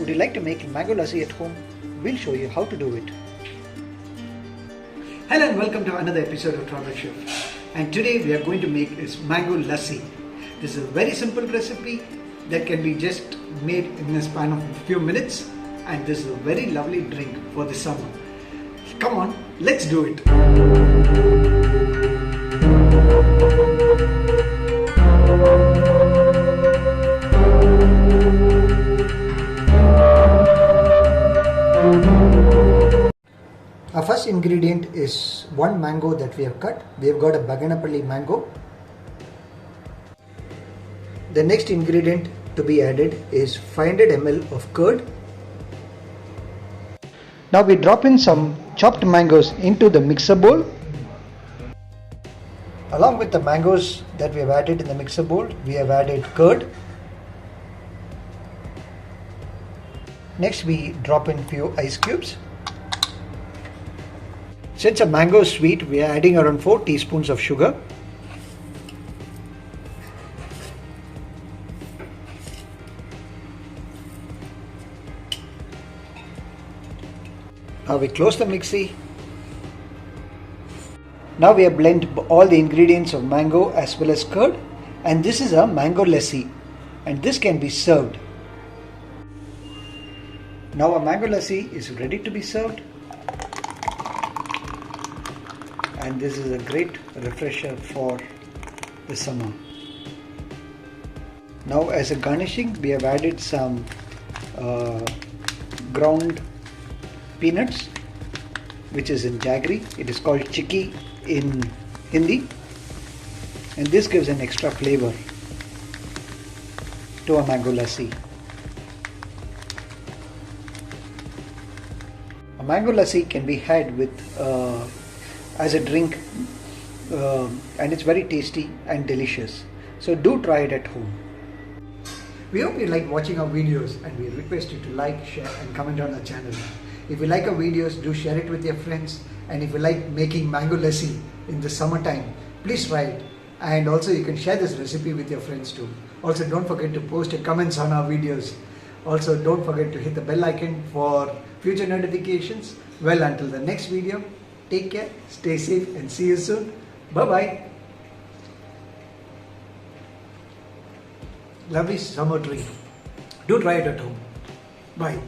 Would you like to make mango lassi at home? We'll show you how to do it. Hello and welcome to another episode of Travel Chef. And today we are going to make this mango lassi. This is a very simple recipe that can be just made in a span of a few minutes, and this is a very lovely drink for the summer. Come on, let's do it. Our first ingredient is one mango that we have cut. We have got a Baganapalli mango. The next ingredient to be added is 500 ml of curd. Now we drop in some chopped mangoes into the mixer bowl. Along with the mangoes that we have added in the mixer bowl, we have added curd. Next we drop in few ice cubes. Since a mango is sweet, we are adding around 4 teaspoons of sugar. Now we close the mixie. Now we have blended all the ingredients of mango as well as curd, and this is a mango lassi, and this can be served. Now our mango lassi is ready to be served, and this is a great refresher for the summer. Now as a garnishing, we have added some ground peanuts, which is in jaggery. It is called chikki in Hindi, and this gives an extra flavor to a mango lassi. A mango lassi can be had with as a drink, and it's very tasty and delicious. So do try it at home. We hope you like watching our videos, and we request you to like, share and comment on our channel. If you like our videos, do share it with your friends, and if you like making mango lassi in the summertime, please try it, and also you can share this recipe with your friends too. Also don't forget to post your comments on our videos. Also don't forget to hit the bell icon for future notifications. Well, until the next video, take care, stay safe and see you soon. Bye bye. Lovely summer drink. Do try it at home. Bye.